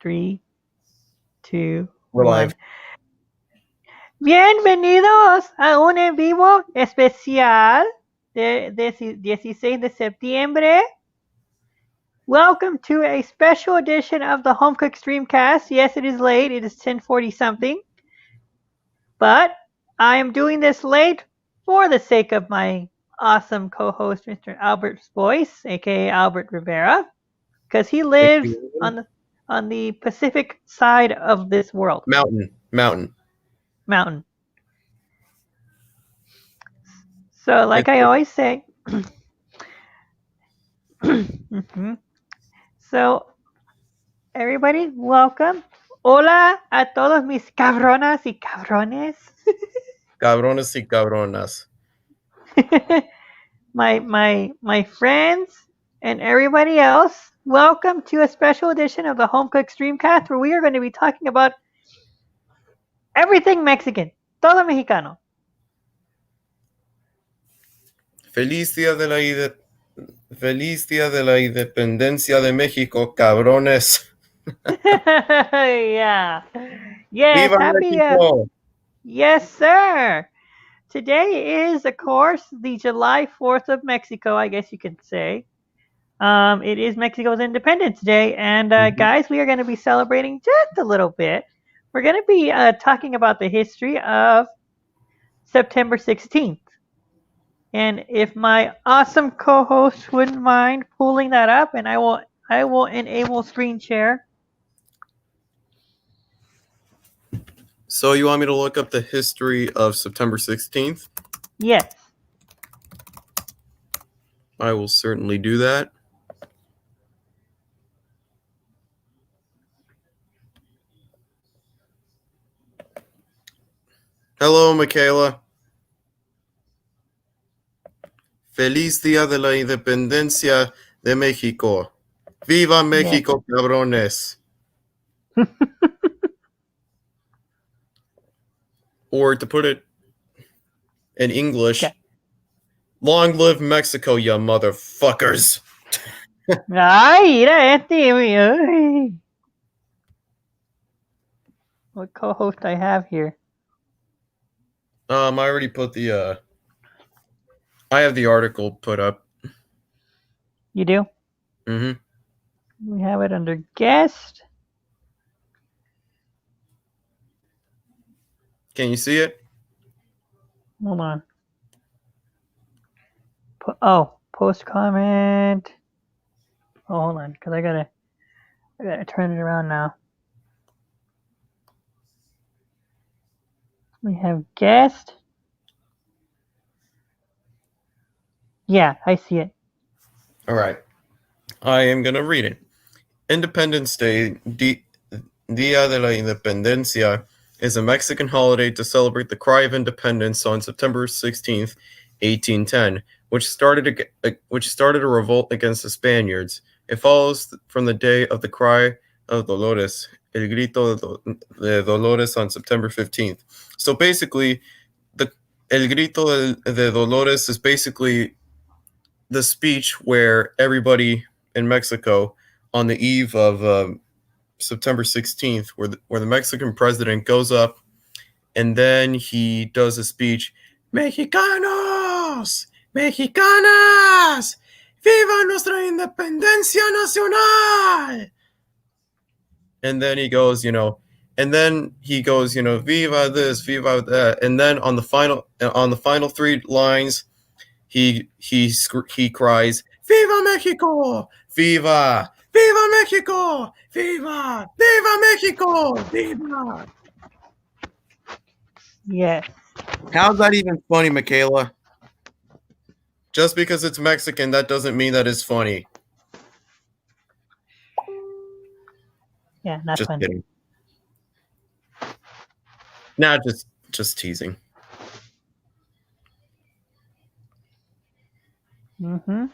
3, 2, We're 1. live. Bienvenidos a un en vivo especial de 16 de septiembre. Welcome to a special edition of the Home Cook Streamcast. Yes, it is late. It is 10:40 something. But I am doing this late for the sake of my awesome co-host, Mr. Albert Boyce, aka Albert Rivera, because he lives on the Pacific side of this world. Mountain. So, like I always say, So, everybody, welcome. Hola a todos mis cabronas y cabrones. Cabrones y cabronas. my friends and everybody else, welcome to a special edition of the Home Cook Streamcast, where we are going to be talking about everything Mexican, todo mexicano. Feliz día de la independencia de México, cabrones. Yeah. Yes, Viva happy. México. Yes, sir. Today is, of course, the July 4th of Mexico, I guess you could say. It is Mexico's Independence Day, and guys, we are going to be celebrating just a little bit. We're going to be talking about the history of September 16th. And if my awesome co-host wouldn't mind pulling that up, and I will enable screen share. So you want me to look up the history of September 16th? Yes. I will certainly do that. Hello, Michaela. Feliz día de la independencia de México. Viva México, cabrones. Or to put it in English, long live Mexico, you motherfuckers. Ay, mira este. What co-host I have here? I already put the I have the article put up. You do? Mm-hmm. We have it under guest. Can you see it? Hold on. Post comment. Oh, hold on, because I gotta turn it around now. We have guest. Yeah, I see it. All right. I am going to read it. Independence Day, Dia de la Independencia, is a Mexican holiday to celebrate the cry of independence on September 16th, 1810, which started a revolt against the Spaniards. It follows from the day of the cry of Dolores, El Grito de Dolores, on September 15th. So basically, El Grito de Dolores is basically the speech where everybody in Mexico on the eve of September 16th, where the Mexican president goes up and then he does a speech, Mexicanos, Mexicanas, viva nuestra independencia nacional. And then he goes, viva this, viva that. And then on the final three lines, he cries, Viva Mexico! Viva! Viva Mexico! Viva! Viva Mexico! Viva! Yes. How's that even funny, Michaela? Just because it's Mexican, that doesn't mean that it's funny. Yeah, not just funny. Kidding. Nah, just teasing. Mm-hmm.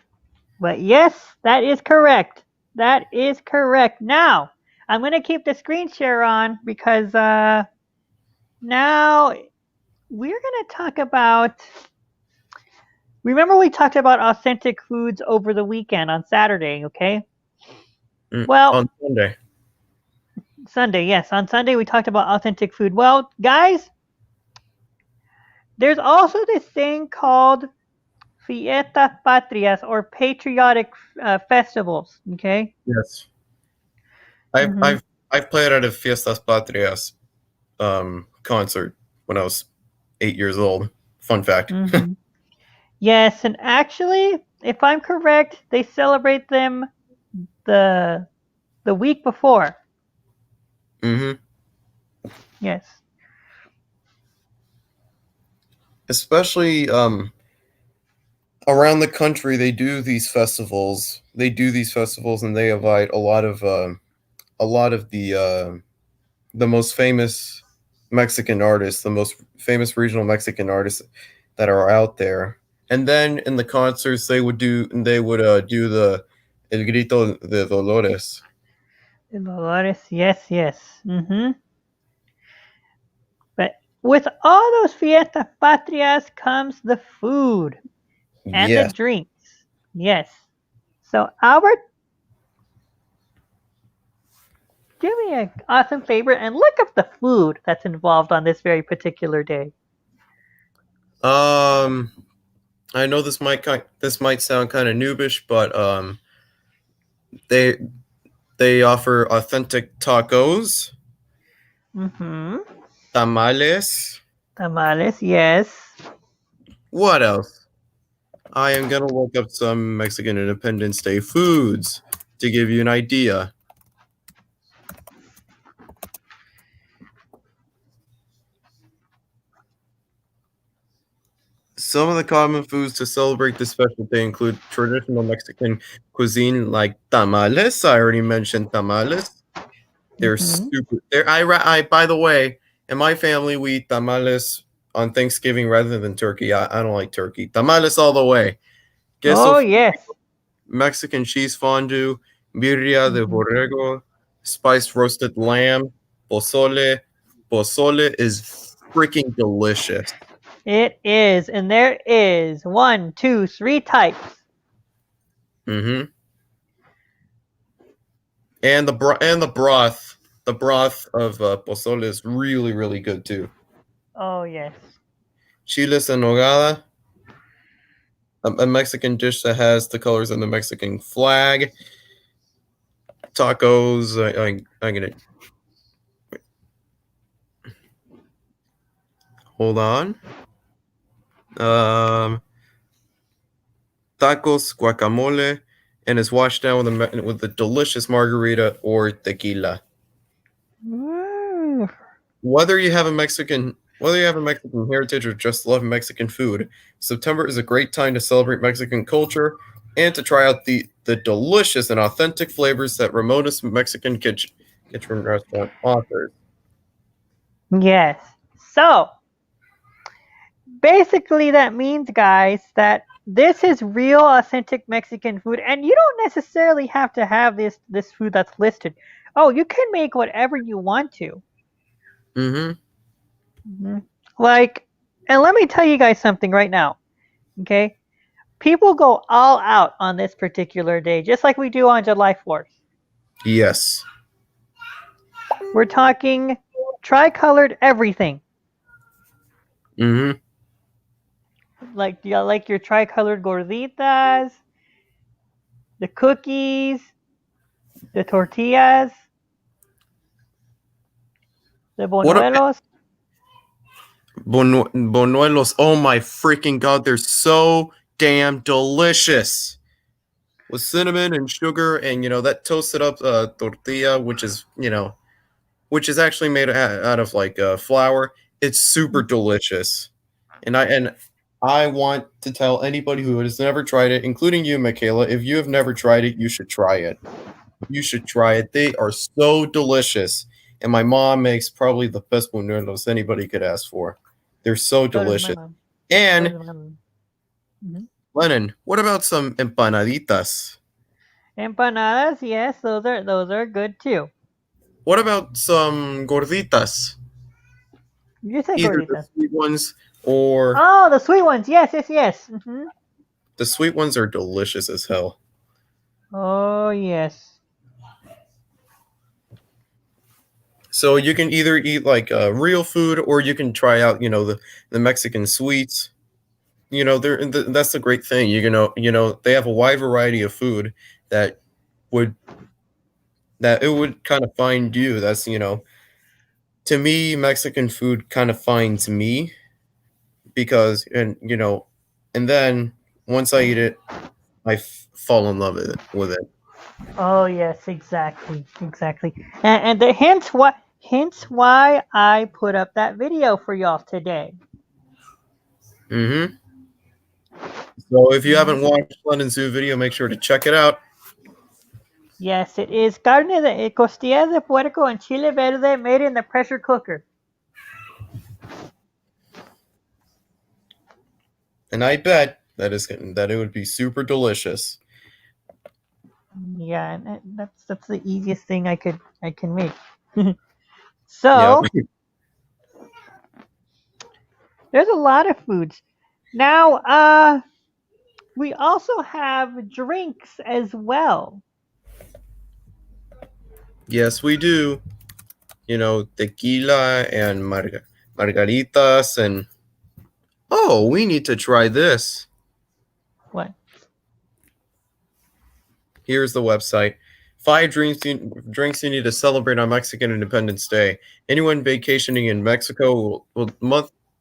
But yes, that is correct. That is correct. Now, I'm going to keep the screen share on because now we're going to talk about... Remember we talked about authentic foods over the weekend on Saturday, okay? Well, on Sunday. Sunday, yes. On Sunday, we talked about authentic food. Well, guys, there's also this thing called Fiestas Patrias or patriotic festivals. Okay. Yes. I've Mm-hmm. I've I've played at a Fiestas Patrias concert when I was 8 years old. Fun fact. Mm-hmm. Yes, and actually, if I'm correct, they celebrate them the the week before. Mm-hmm. Yes. Especially around the country, they do these festivals. And they invite a lot of the most famous Mexican artists, the most famous regional Mexican artists that are out there. And then in the concerts, they would do the El Grito de Dolores. Dolores, yes, yes. Mm-hmm. But with all those fiestas patrias comes the food and the Yes. drinks. Yes. So Albert, do me an awesome favor and look up the food that's involved on this very particular day. Um, I know this might sound kind of noobish, but they they offer authentic tacos, Mm-hmm. tamales. Tamales, yes. What else? I am gonna look up some Mexican Independence Day foods to give you an idea. Some of the common foods to celebrate this special day include traditional Mexican cuisine like tamales. I already mentioned tamales. They're Mm-hmm. super. I by the way, in my family we eat tamales on Thanksgiving rather than turkey. I don't like turkey. Tamales all the way. Queso, Oh, yes. Mexican cheese fondue, birria de Mm-hmm. borrego, spiced roasted lamb, pozole. Pozole is freaking delicious. It is, and there is one, two, three types. Mm-hmm. And the broth of pozole is really, really good too. Oh, yes. Chiles en nogada, a Mexican dish that has the colors of the Mexican flag. Tacos. I'm gonna hold on. Um, Tacos, guacamole, and is washed down with a delicious margarita or tequila. Ooh. Whether you have a Mexican heritage or just love Mexican food, September is a great time to celebrate Mexican culture and to try out the delicious and authentic flavors that Ramona's Mexican Kitchen restaurant offers. Yes. So, basically, that means, guys, that this is real, authentic Mexican food, and you don't necessarily have to have this food that's listed. Oh, you can make whatever you want to. Mm-hmm. Mhm. Like, and let me tell you guys something right now. Okay, people go all out on this particular day, just like we do on July 4th. Yes. We're talking tricolored everything, Mm-hmm. like like your tricolored gorditas, the cookies, the tortillas, the What a bonuelos. Bonuelos. Oh my freaking god, they're so damn delicious. With cinnamon and sugar and that toasted up tortilla, which is actually made out of like flour. It's super delicious, and I want to tell anybody who has never tried it, including you, Michaela, if you have never tried it, you should try it. You should try it. They are so delicious, and my mom makes probably the best buñuelos anybody could ask for. They're so So does my delicious. mom. So And does my mom. Mm-hmm. Lennon, what about some empanaditas? Empanadas, yes, those are good too. What about some gorditas? You said Either the gorditas. sweet ones or Oh, the sweet ones. Yes, yes, yes. Mm-hmm. the sweet ones are delicious as hell. Oh, yes. So you can either eat like real food, or you can try out, the Mexican sweets. That's the great thing. They have a wide variety of food that would that it would kind of find you. That's to me, Mexican food kind of finds me because, and then once I eat it, fall in love with it. Oh yes, exactly, exactly. And hence why I put up that video for y'all today. Mm-hmm. So if you haven't Mhm. watched London Zoo video, make sure to check it out. Yes, it is costillas de puerco and chile verde made in the pressure cooker. And I bet that it would be super delicious. Yeah, and that's the easiest thing I can make. Yep. So there's a lot of foods. Now, we also have drinks as well. Yes, we do. Tequila and margaritas, and oh, we need to try this. What? Here's the website. 5 drinks you need to celebrate on Mexican Independence Day. Anyone vacationing in Mexico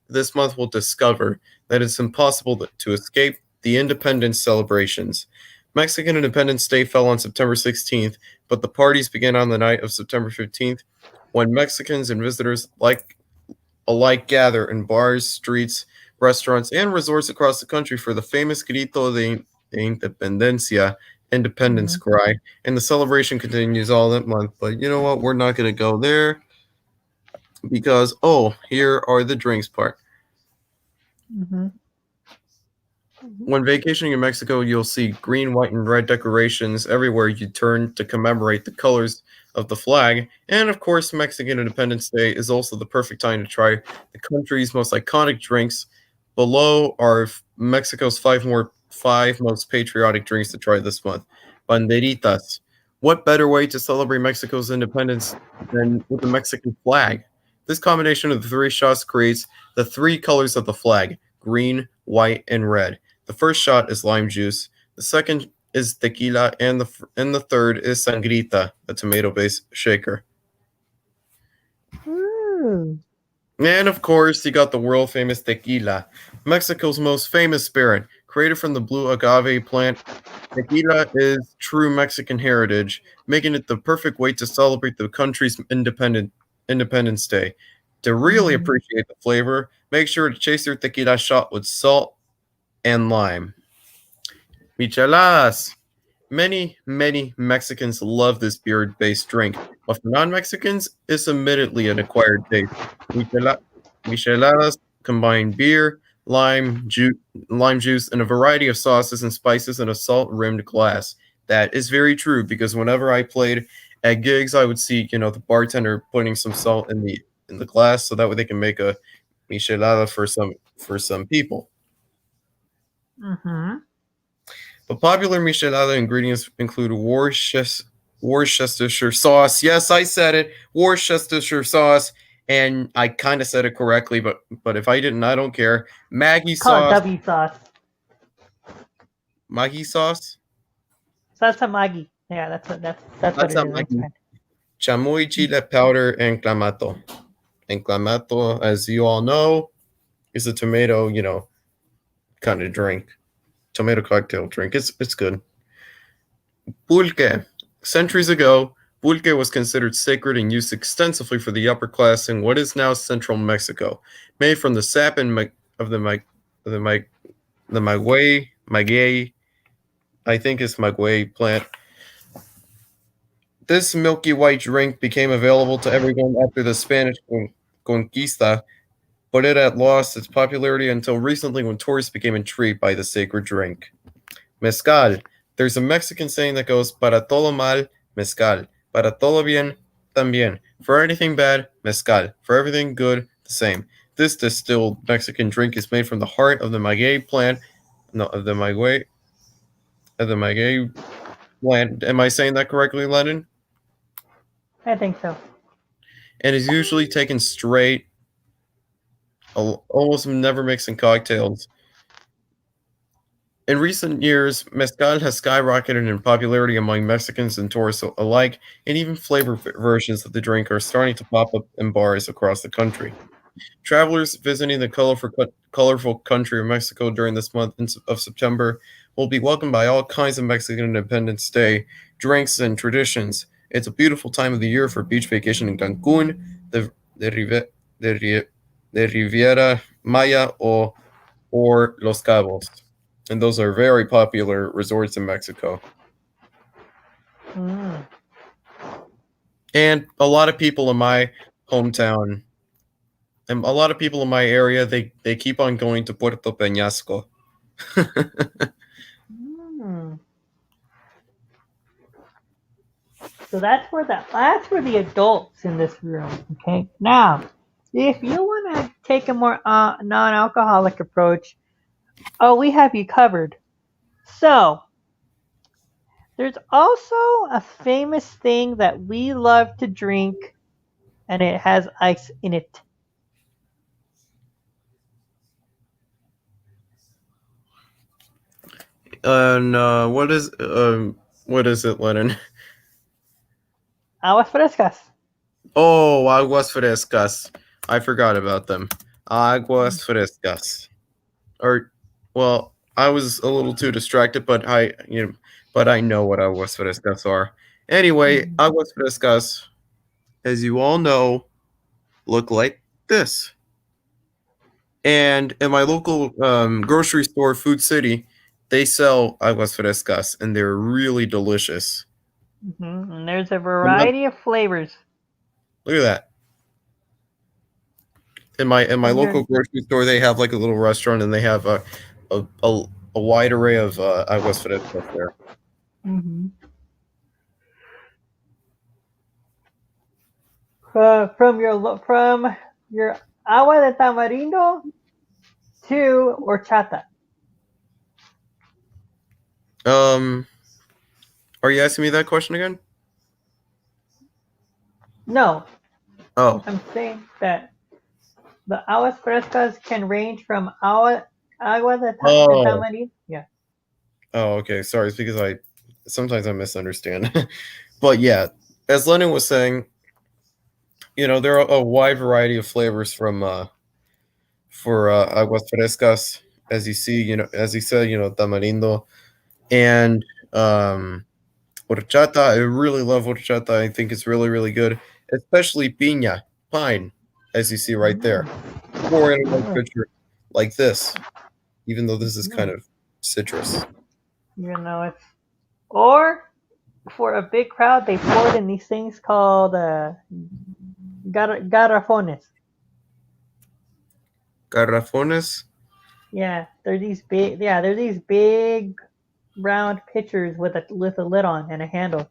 this month will discover that it's impossible to escape the independence celebrations. Mexican Independence Day fell on September 16th, but the parties began on the night of September 15th, when Mexicans and visitors alike gather in bars, streets, restaurants, and resorts across the country for the famous Grito de Independencia, Independence Hmm. Cry, and the celebration continues all that month. But you know what? We're not going to go there because, here are the drinks part. Hmm. When vacationing in Mexico, you'll see green, white, and red decorations everywhere you turn to commemorate the colors of the flag. And of course, Mexican Independence Day is also the perfect time to try the country's most iconic drinks. Below are Mexico's five most patriotic drinks to try this month. Banderitas. What better way to celebrate Mexico's independence than with the Mexican flag? This combination of the three shots creates the three colors of the flag: green, white, and red. The first shot is lime juice. The second is tequila, and the third is sangrita, a tomato-based shaker. Ooh. And of course, you got the world famous tequila, Mexico's most famous spirit, created from the blue agave plant. Tequila is true Mexican heritage, making it the perfect way to celebrate the country's Independence Day. To really Mm. appreciate the flavor, make sure to chase your tequila shot with salt and lime. Micheladas. Many, many Mexicans love this beer-based drink, but for non-Mexicans, it's admittedly an acquired taste. Michela- Micheladas combine beer, lime juice, and a variety of sauces and spices in a salt-rimmed glass. That is very true because whenever I played at gigs, I would see, the bartender putting some salt in the glass so that way they can make a michelada for some people. Mhm. But popular michelada ingredients include Worcestershire sauce. Yes, I said it. Worcestershire sauce. And I kind of said it correctly, but if I didn't, I don't care. Maggie Call it sauce. W sauce. Maggie sauce. Salsa Maggi. Yeah, that's what That's it not is. That's Maggie. right. Chamoy chile powder and clamato. And clamato, as you all know, is a tomato, kind of drink. Tomato cocktail drink. It's good. Pulque. Centuries ago, pulque was considered sacred and used extensively for the upper class in what is now central Mexico. Made from the sap of the maguey, I think it's maguey plant. This milky white drink became available to everyone after the Spanish conquista, but it had lost its popularity until recently when tourists became intrigued by the sacred drink. Mezcal. There's a Mexican saying that goes, para todo mal, mezcal. Para todo bien, también. For anything bad, mezcal. For everything good, the same. This distilled Mexican drink is made from the heart of the maguey plant. No, of the maguey plant. Am I saying that correctly, Lennon? I think so. and is usually taken straight, almost never mixing cocktails. In recent years, mezcal has skyrocketed in popularity among Mexicans and tourists alike, and even flavor versions of the drink are starting to pop up in bars across the country. Travelers visiting the colorful country of Mexico during this month of September will be welcomed by all kinds of Mexican Independence Day drinks and traditions. It's a beautiful time of the year for beach vacation in Cancun, the, Rive, the, Ri- the Riviera Maya, or Los Cabos. And those are very popular resorts in Mexico. Mm. And a lot of people in my hometown and a lot of people in my area, they keep on going to Puerto Peñasco. Mm. So that's for the adults in this room. Okay. Now, if you want to take a more non-alcoholic approach, oh, we have you covered. So there's also a famous thing that we love to drink, and it has ice in it. And what is it, Lennon? Aguas frescas. Oh, aguas frescas. I forgot about them. Aguas frescas. Or, well, I was a little too distracted, but I know what aguas frescas are. Anyway, Mhm. aguas frescas, as you all know, look like this. And in my local grocery store, Food City, they sell aguas frescas, and they're really delicious. And there's a I'm not, variety of flavors. look at that. In my And local you're, grocery store, they have like a little restaurant, and they have a wide array of aguas frescas there. mhm. From your agua de tamarindo to horchata. Um, are you asking me that question again? No, Oh, I'm saying that the aguas frescas can range from agua de oh, tamarindo. Yeah. oh. Okay, sorry. It's because I sometimes I misunderstand. But yeah, as Lennon was saying, there are a wide variety of flavors from for aguas frescas, as you see, as you said, tamarindo and um, horchata. I really love horchata. I think it's really, really good, especially piña, pine, as you see right there. Pour in a nice Mm. picture like this, even though this is kind Mhm. of citrus. It's or for a big crowd, they pour it in these things called garrafones. Garrafones. Yeah, they're these big. Yeah, they're these big round pitchers with a lid on and a handle.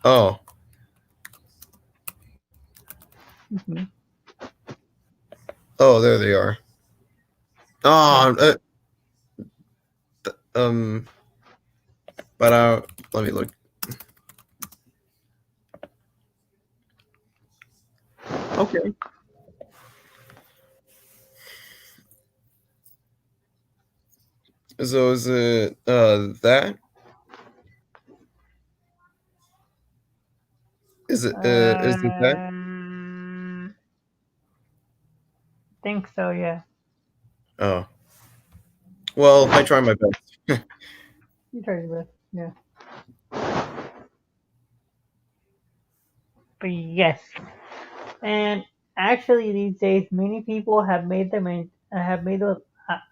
Oh, Hmm. oh, there they are. Yeah. Oh, um, but let me look. Okay, so is it that? Is it that? Think so. Yeah. Oh, well, I try my best. You try your best. Yeah. But yes, and actually these days many people have made those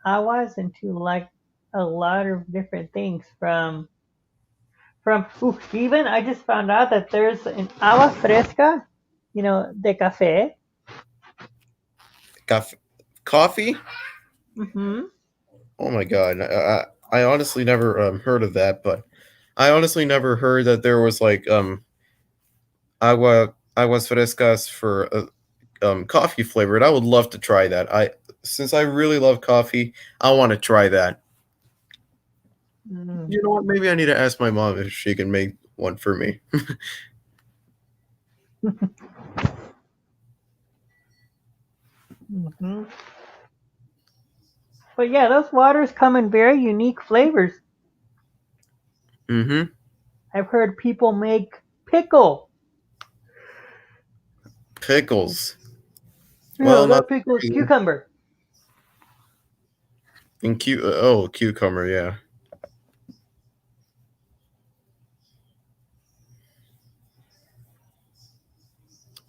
awas into like a lot of different things from even I just found out that there's an agua fresca, de café. Coffee? Coffee? Hmm. Oh my god! I honestly never heard of that, but I honestly never heard that there was like aguas frescas for coffee flavored. I would love to try that. Since I really love coffee, I want to try that. Mm. You know what? Maybe I need to ask my mom if she can make one for me. Hmm. But yeah, those waters come in very unique flavors. Mm-hmm. I've heard people make pickle. Pickles. No, Well, not not pickle, surprising. cucumber. And oh, cucumber, yeah.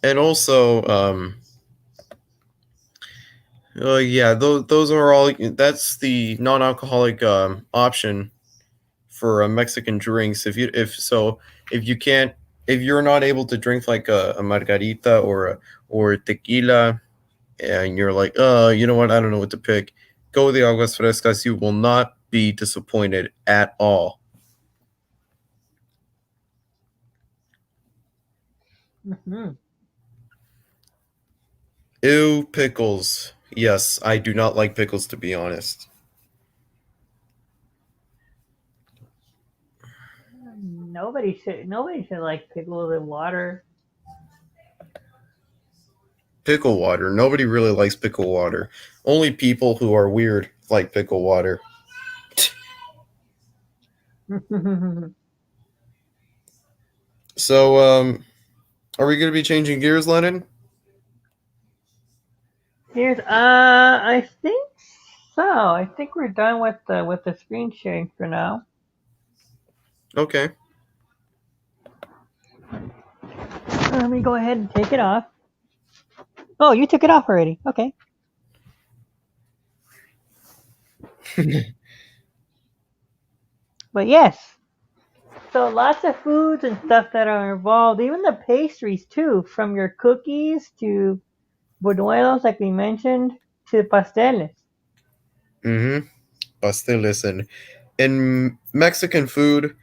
And also, yeah, those are all. That's the non-alcoholic option for Mexican drinks. If you can't, if you're not able to drink like a margarita or tequila, and you're like, you know what, I don't know what to pick, go with the aguas frescas. You will not be disappointed at all. Hmm. Ew, pickles. Yes, I do not like pickles, to be honest. Nobody should like pickles in water. Pickle water. Nobody really likes pickle water. Only people who are weird like pickle water. So, are we going to be changing gears, Lennon? I think so. I think we're done with the screen sharing for now. Okay. Let me go ahead and take it off. Oh, you took it off already. Okay. But yes, so lots of foods and stuff that are involved, even the pastries too, from your cookies to buñuelos, like we mentioned, to pasteles. Mm-hmm. Pasteles and in Mexican food,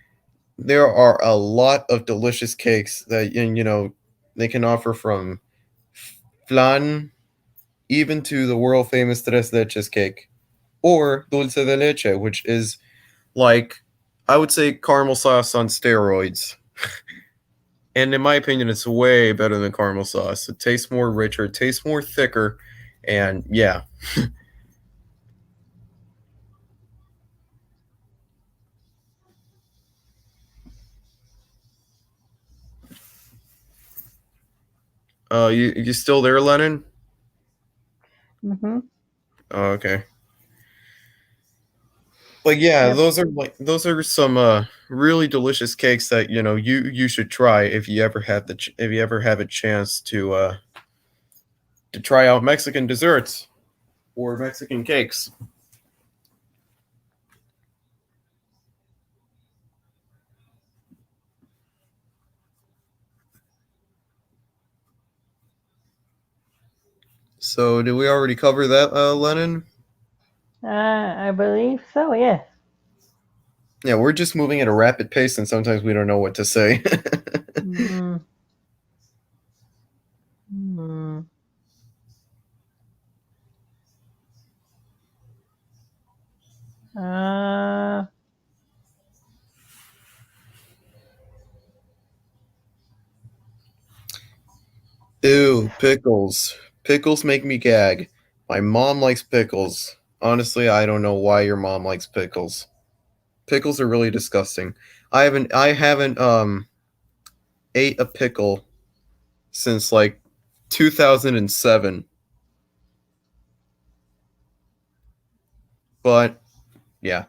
there are a lot of delicious cakes that they can offer from flan even to the world famous tres leches cake or dulce de leche, which is like I would say caramel sauce on steroids. And in my opinion, it's way better than caramel sauce. It tastes more richer, it tastes more thicker, and yeah. You still there, Lennon? Hmm. Oh, okay. But yeah, Yep. those are some really delicious cakes that you should try if you ever have if you ever have a chance to try out Mexican desserts or Mexican cakes. So did we already cover that, Lennon? I believe so. Yes. Yeah, we're just moving at a rapid pace, and sometimes we don't know what to say. Mm-hmm. Mm-hmm. Uh, Ew, pickles. Pickles make me gag. My mom likes pickles. Honestly, I don't know why your mom likes pickles. Pickles are really disgusting. I haven't ate a pickle since like 2007. But yeah,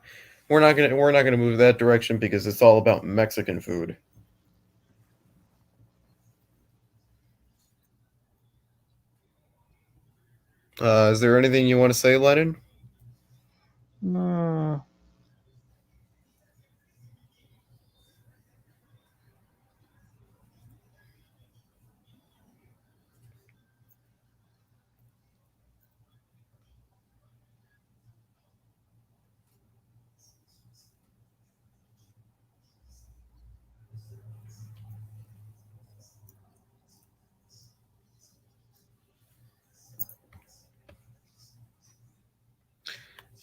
we're not gonna move that direction because it's all about Mexican food. Is there anything you want to say, Lennon? mm.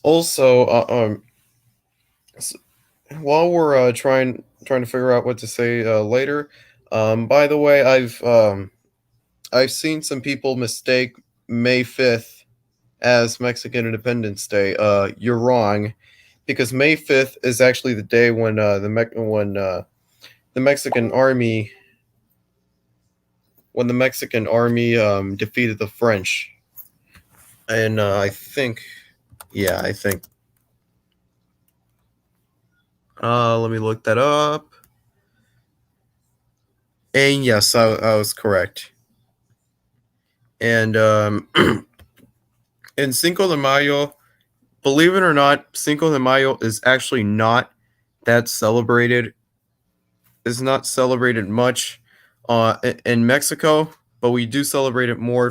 Also, s- while we're trying to figure out what to say later, by the way, I've seen some people mistake May 5th as Mexican Independence Day. You're wrong, because May 5th is actually the day when the Mexican army defeated the French. And I think, yeah, I think. Let me look that up. And yes, I was correct. And in Cinco de Mayo, believe it or not, Cinco de Mayo is actually not that celebrated. Is not celebrated much in Mexico, but we do celebrate it more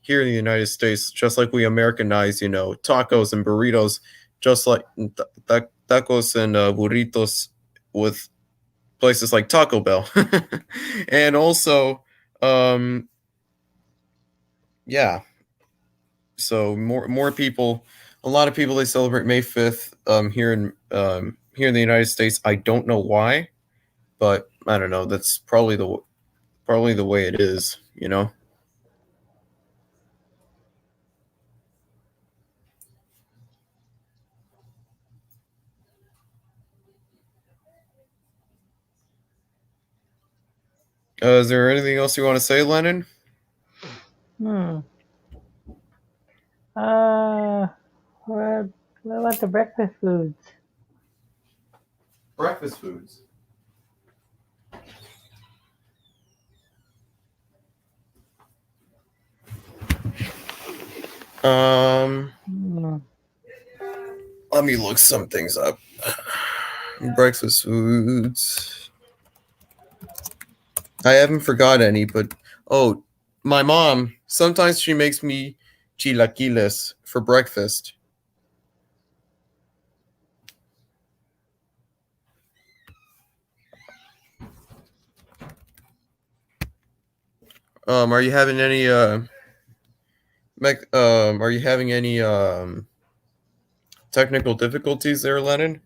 here in the United States. Just like we Americanize, tacos and burritos, just like tacos and burritos with places like Taco Bell, and also, yeah. So more people, a lot of people, they celebrate May 5th here in the United States. I don't know why, but I don't know. That's probably the way it is. Is there anything else you want to say, Lennon? Hmm. What, what about the breakfast foods? Breakfast foods. Hmm. Let me look some things up. Breakfast foods. I haven't forgot any, but my mom, sometimes she makes me chilaquiles for breakfast. Are you having any are you having any technical difficulties there, Lennon?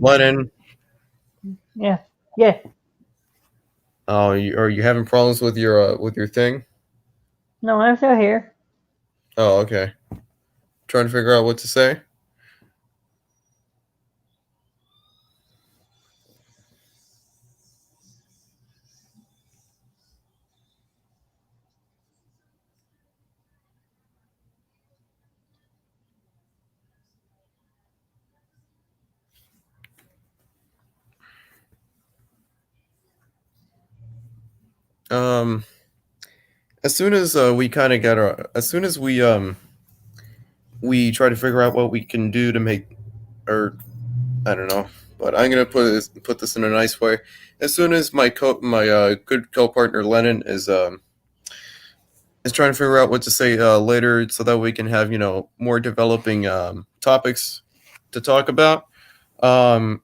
Lennon, Yeah. Yes. are you having problems with your thing? No, I'm still here. Oh, okay. Trying to figure out what to say. Um, as soon as we kind of get our, as soon as we try to figure out what we can do to make, or I don't know, but I'm gonna put this in a nice way. As soon as my good co-partner Lennon is trying to figure out what to say later, so that we can have more developing topics to talk about. Um,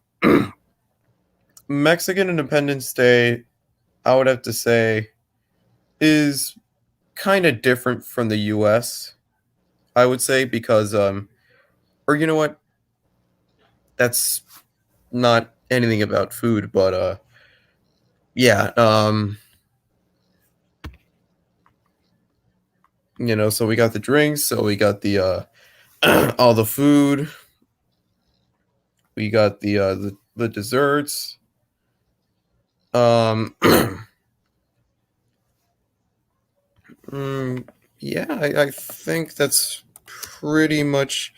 Mexican Independence Day, I would have to say, is kind of different from the U.S. I would say, because or you know what, that's not anything about food, but yeah, so we got the drinks, so we got the all the food, we got the desserts. Um, yeah, I think that's pretty much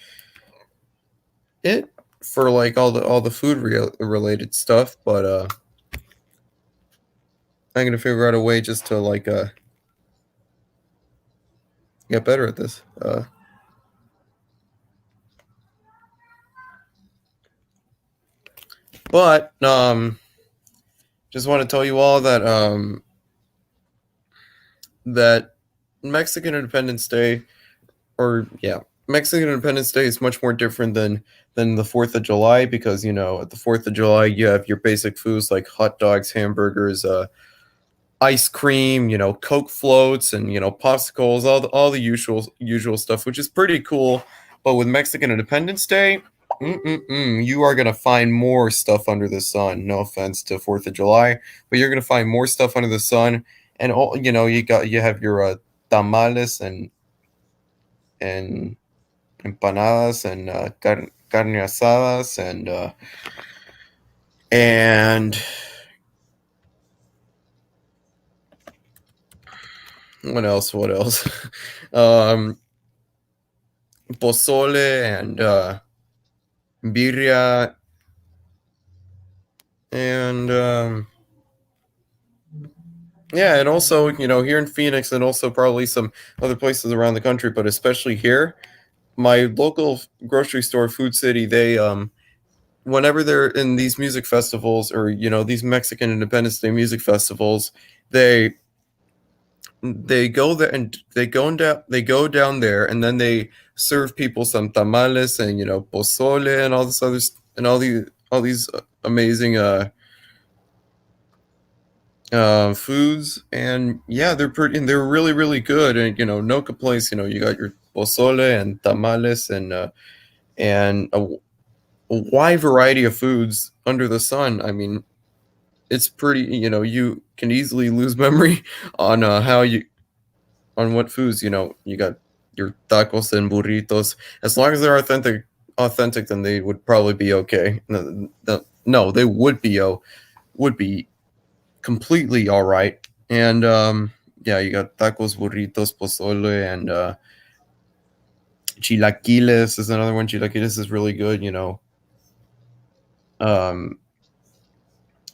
it for like all the food related stuff. But I'm gonna figure out a way just to like get better at this. But just want to tell you all that Mexican Independence Day, or yeah, Mexican Independence Day is much more different than the 4th of July, because at the 4th of July you have your basic foods like hot dogs, hamburgers, ice cream, Coke floats, and popsicles, all the usual stuff, which is pretty cool. But with Mexican Independence Day, You are gonna find more stuff under the sun. No offense to Fourth of July, but you're gonna find more stuff under the sun. And all you have your tamales and empanadas and carne asadas and what else? What else? um, pozole and birria and yeah, and also here in Phoenix and also probably some other places around the country, but especially here, my local grocery store, Food City, they whenever they're in these music festivals or these Mexican Independence Day music festivals, they they go there and they go down there and then they serve people some tamales and pozole and all this other and all these amazing foods, and yeah, they're really really good, and no complaints. You got your pozole and tamales and a wide variety of foods under the sun. I mean, it's pretty. You can easily lose memory on how you on what foods. You got your tacos and burritos. As long as they're authentic, then they would probably be okay. No, they would be completely all right. And yeah, you got tacos, burritos, pozole, and chilaquiles is another one. Chilaquiles is really good. Um,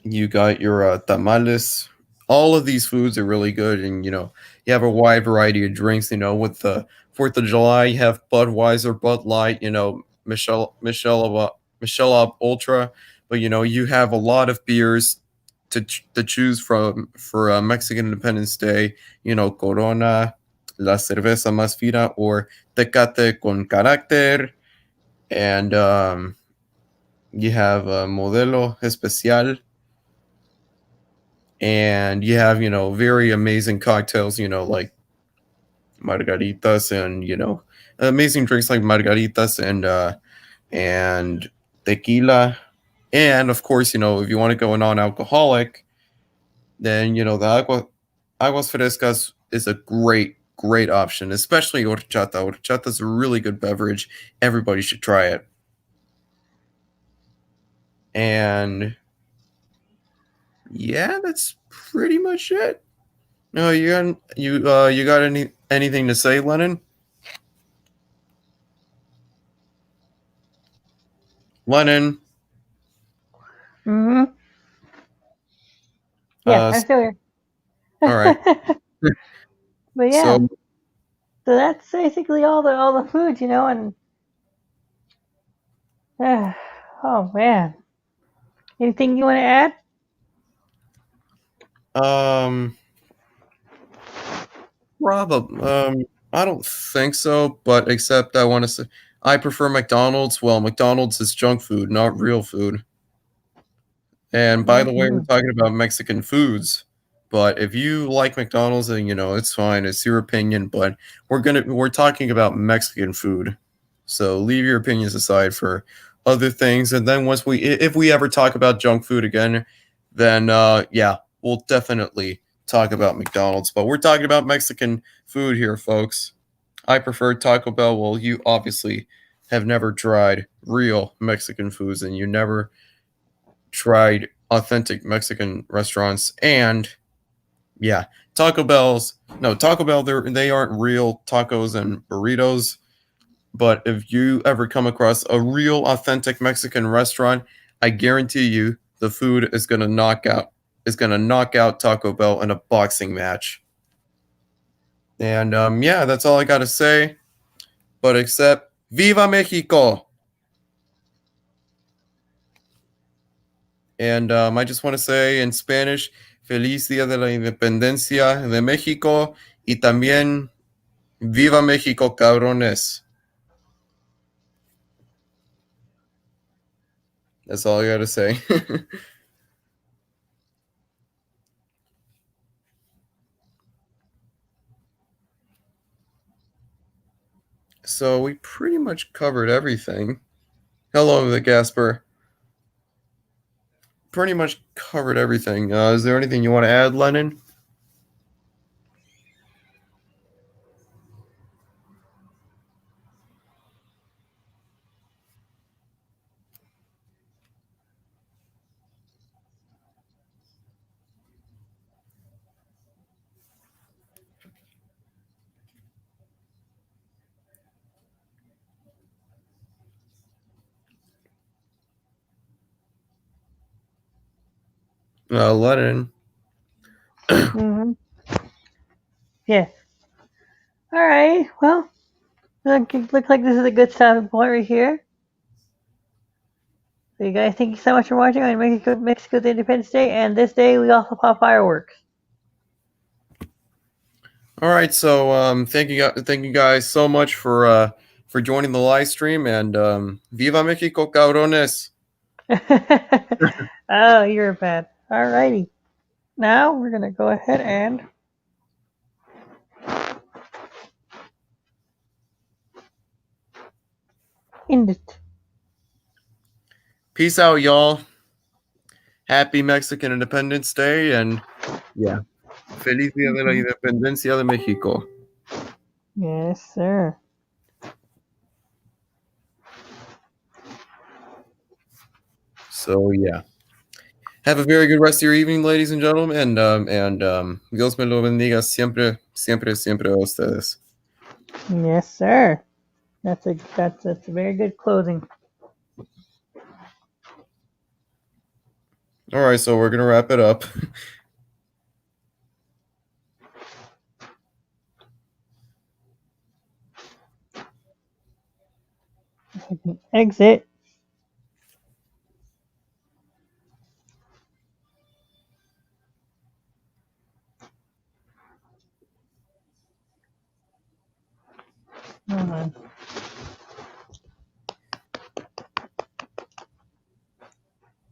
you got your tamales. All of these foods are really good, and you have a wide variety of drinks. With the Fourth of July, you have Budweiser, Bud Light, Michelob Ultra, but you have a lot of beers to choose from for Mexican Independence Day. Corona, La Cerveza Más Fina, or Tecate con Carácter, and you have Modelo Especial, and you have very amazing cocktails, like margaritas, and amazing drinks like margaritas and tequila, and of course if you want to go non-alcoholic, then the aguas frescas is a great option, especially horchata is a really good beverage. Everybody should try it. And yeah, that's pretty much it. No, you got anything to say, Lennon? Lennon. Hmm. Yeah, Uh, I'm still here. all right. But yeah, So so that's basically all the foods, and oh man, anything you want to add? um, probably I don't think so, but except I want to say I prefer McDonald's. Well, McDonald's is junk food, not real food. And by the way, we're Hmm. talking about Mexican foods. But if you like McDonald's, then it's fine. It's your opinion. But we're talking about Mexican food. So leave your opinions aside for other things. And then if we ever talk about junk food again, then yeah, we'll definitely talk about McDonald's. But we're talking about Mexican food here, folks. I prefer Taco Bell. Well, you obviously have never tried real Mexican foods, and you never tried authentic Mexican restaurants. And yeah, Taco Bell, they aren't real tacos and burritos. But if you ever come across a real authentic Mexican restaurant, I guarantee you the food is gonna knock out Taco Bell in a boxing match. And yeah, that's all I gotta say. But except Viva Mexico! And I just want to say in Spanish, Feliz Día de la Independencia de México, y también Viva México, cabrones. That's all I got to say. So we pretty much covered everything. Hello, Gasper. Pretty much covered everything. Is there anything you want to add, Lennon? Lennon. Mm-hmm. Yes. All right. Well, look like this is a good stopping point right here. So you guys, thank you so much for watching on Mexico's Independence Day, and this day we also pop fireworks. All right, so thank you guys so much for joining the live stream, and Viva Mexico, cabrones! Oh, you're bad. All righty. Now we're gonna go ahead and end it. Peace out, y'all. Happy Mexican Independence Day, and yeah, feliz día de la independencia de México. Yes, sir. So yeah, have a very good rest of your evening, ladies and gentlemen, and Dios me lo bendiga siempre, siempre, siempre a ustedes. Yes, sir. That's a very good closing. All right, so we're gonna wrap it up. Exit. Hold on.